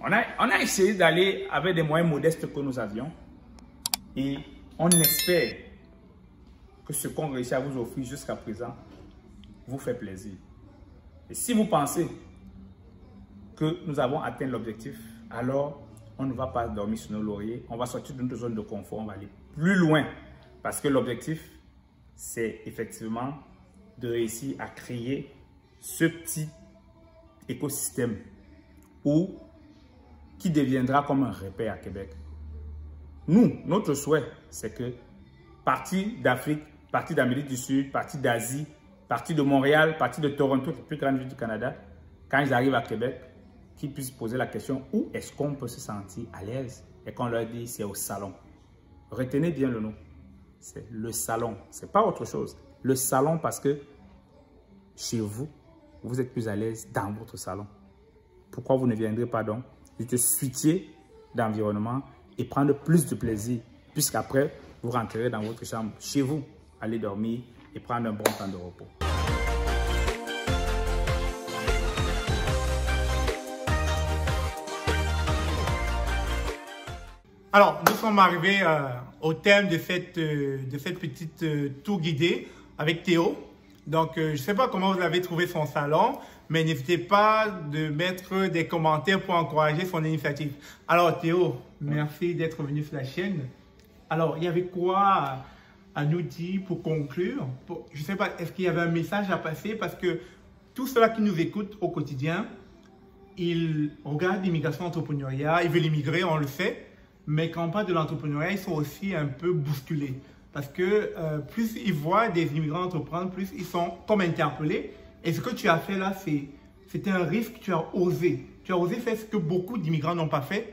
On a essayé d'aller avec des moyens modestes que nous avions et on espère que ce qu'on réussit à vous offrir jusqu'à présent vous fait plaisir. Et si vous pensez que nous avons atteint l'objectif, alors on ne va pas dormir sur nos lauriers, on va sortir de notre zone de confort, on va aller plus loin. Parce que l'objectif, c'est effectivement de réussir à créer ce petit écosystème qui deviendra comme un repère à Québec. Nous, notre souhait, c'est que partie d'Afrique, partie d'Amérique du Sud, partie d'Asie, partie de Montréal, partie de Toronto, la plus grande ville du Canada, quand ils arrivent à Québec, qu'ils puissent poser la question où est-ce qu'on peut se sentir à l'aise et qu'on leur dit c'est au salon. Retenez bien le nom. C'est le salon. Ce n'est pas autre chose. Le salon parce que chez vous, vous êtes plus à l'aise dans votre salon. Pourquoi vous ne viendrez pas donc juste switcher d'environnement et prendre plus de plaisir puisqu'après, vous rentrerez dans votre chambre chez vous, aller dormir et prendre un bon temps de repos. Alors, nous sommes arrivés au thème de cette petite tour guidée avec Théo. Donc, je ne sais pas comment vous avez trouvé son salon, mais n'hésitez pas de mettre des commentaires pour encourager son initiative. Alors, Théo, merci d'être venu sur la chaîne. Alors, il y avait quoi à nous dire pour conclure? Je ne sais pas, est-ce qu'il y avait un message à passer? Parce que tous ceux-là qui nous écoutent au quotidien, ils regardent l'immigration entrepreneuriat, ils veulent immigrer, on le sait. Mais quand on parle de l'entrepreneuriat, ils sont aussi un peu bousculés. Parce que plus ils voient des immigrants entreprendre, plus ils sont comme interpellés. Et ce que tu as fait là, c'était un risque, tu as osé. Tu as osé faire ce que beaucoup d'immigrants n'ont pas fait.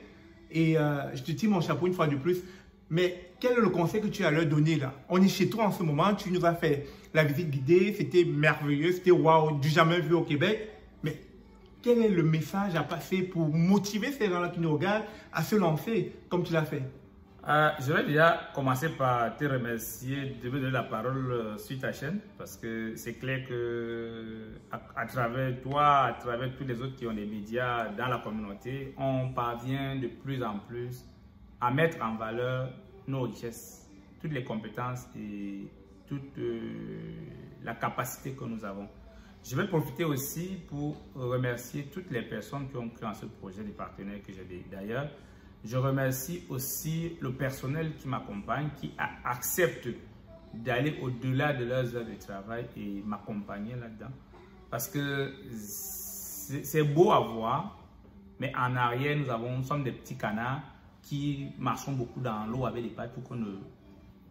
Et je te tire mon chapeau une fois de plus. Mais quel est le conseil que tu as leur donné là? On est chez toi en ce moment, tu nous as fait la visite guidée, c'était merveilleux, c'était waouh, du jamais vu au Québec. Mais quel est le message à passer pour motiver ces gens-là qui nous regardent à se lancer comme tu l'as fait? Je vais déjà commencer par te remercier de me donner la parole sur ta chaîne parce que c'est clair que à travers toi, à travers tous les autres qui ont des médias dans la communauté, on parvient de plus en plus à mettre en valeur nos richesses, toutes les compétences et toute la capacité que nous avons. Je vais profiter aussi pour remercier toutes les personnes qui ont cru en ce projet, les partenaires que j'ai d'ailleurs. Je remercie aussi le personnel qui m'accompagne, qui accepte d'aller au-delà de leurs heures de travail et m'accompagner là-dedans. Parce que c'est beau à voir, mais en arrière, nous sommes des petits canards qui marchons beaucoup dans l'eau avec des pattes pour qu'on ne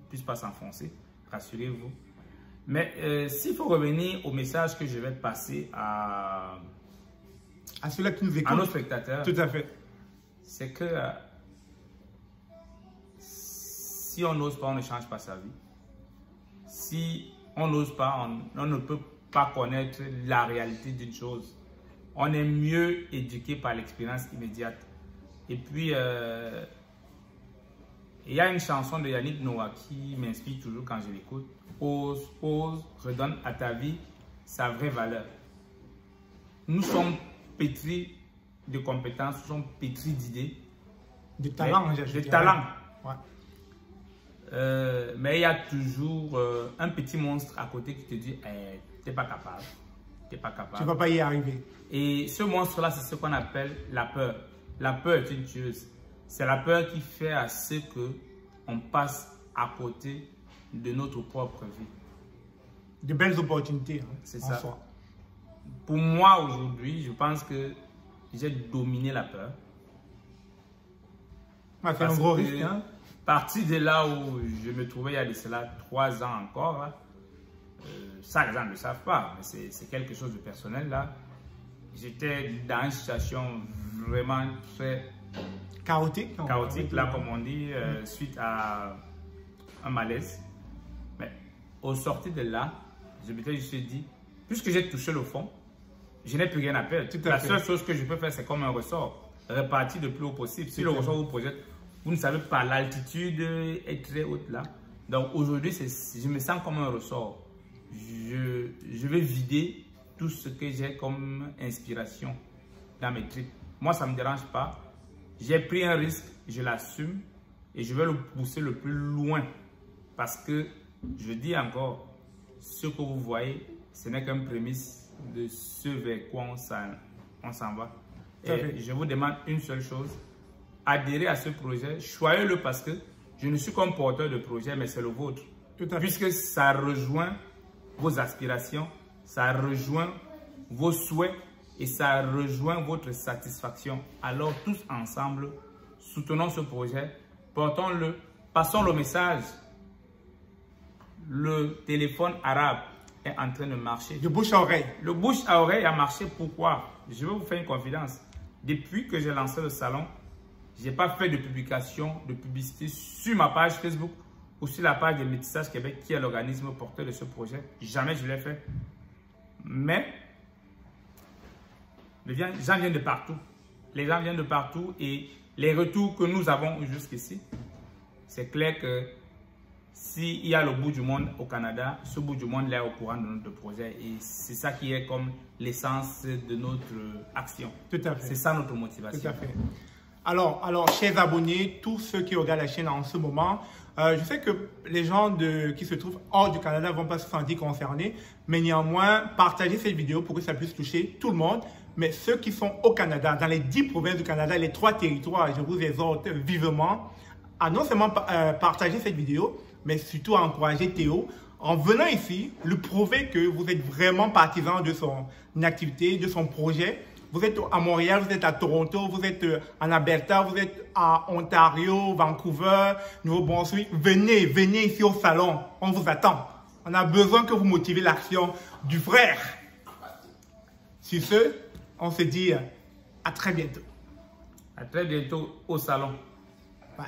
puisse pas s'enfoncer. Rassurez-vous. Mais s'il faut revenir au message que je vais passer à ceux-là qui nous écoutent, à nos spectateurs, tout à fait, c'est que si on n'ose pas, on ne change pas sa vie. Si on n'ose pas, on ne peut pas connaître la réalité d'une chose. On est mieux éduqué par l'expérience immédiate. Et puis, il y a une chanson de Yannick Noah qui m'inspire toujours quand je l'écoute. Ose, ose, redonne à ta vie sa vraie valeur. Nous sommes pétris de compétences, nous sommes pétris d'idées. De talent, de talent. Ouais. Mais il y a toujours un petit monstre à côté qui te dit tu n'es pas capable. Tu n'es pas capable. Tu ne vas pas y arriver. Et ce monstre-là, c'est ce qu'on appelle la peur. La peur est une tueuse. C'est la peur qui fait à ce qu'on passe à côté de notre propre vie. De belles opportunités. Hein, c'est ça. Soi. Pour moi, aujourd'hui, je pense que j'ai dominé la peur. C'est un gros risque. Hein? Parti de là où je me trouvais il y a de cela 3 ans encore, hein, ça les gens ne le savent pas, mais c'est quelque chose de personnel là. J'étais dans une situation vraiment très chaotique là comme on dit, suite à un malaise. Mais au sortir de là, je m'étais juste dit, puisque j'ai touché le fond, je n'ai plus rien à perdre. La seule chose que je peux faire, c'est comme un ressort, repartir le plus haut possible. Si le ressort vous projette, vous ne savez pas, l'altitude est très haute là. Donc aujourd'hui, je me sens comme un ressort. Je vais vider tout ce que j'ai comme inspiration dans mes tripes. Moi, ça ne me dérange pas J'ai pris un risque, je l'assume et je vais le pousser le plus loin. Parce que, je dis encore, ce que vous voyez, ce n'est qu'un prémisse de ce vers quoi on s'en va. Et je vous demande une seule chose, adhérez à ce projet, choyez-le parce que je ne suis qu'un porteur de projet, mais c'est le vôtre. Puisque ça rejoint vos aspirations, ça rejoint vos souhaits et ça rejoint votre satisfaction. Alors tous ensemble, soutenons ce projet, portons-le, passons le message. Le téléphone arabe est en train de marcher. De bouche à oreille. Le bouche à oreille a marché. Pourquoi? Je vais vous faire une confidence. Depuis que j'ai lancé le salon, je n'ai pas fait de publication, de publicité sur ma page Facebook ou sur la page de Métissage Québec, qui est l'organisme porteur de ce projet. Jamais je l'ai fait. Mais les gens viennent de partout. Les gens viennent de partout et les retours que nous avons jusqu'ici, c'est clair que s'il y a le bout du monde au Canada, ce bout du monde est au courant de notre projet et c'est ça qui est comme l'essence de notre action. Tout à fait. C'est ça notre motivation. Tout à fait. Alors, chers abonnés, tous ceux qui regardent la chaîne en ce moment, je sais que les gens qui se trouvent hors du Canada ne vont pas se sentir concernés, mais néanmoins, partagez cette vidéo pour que ça puisse toucher tout le monde. Mais ceux qui sont au Canada, dans les 10 provinces du Canada, les 3 territoires, je vous exhorte vivement à non seulement partager cette vidéo, mais surtout à encourager Théo en venant ici, lui prouver que vous êtes vraiment partisan de son activité, de son projet. Vous êtes à Montréal, vous êtes à Toronto, vous êtes en Alberta, vous êtes à Ontario, Vancouver, Nouveau-Brunswick. Venez ici au salon, on vous attend. On a besoin que vous motivez l'action du frère. Sur ce, on se dit à très bientôt. À très bientôt au salon. Bye.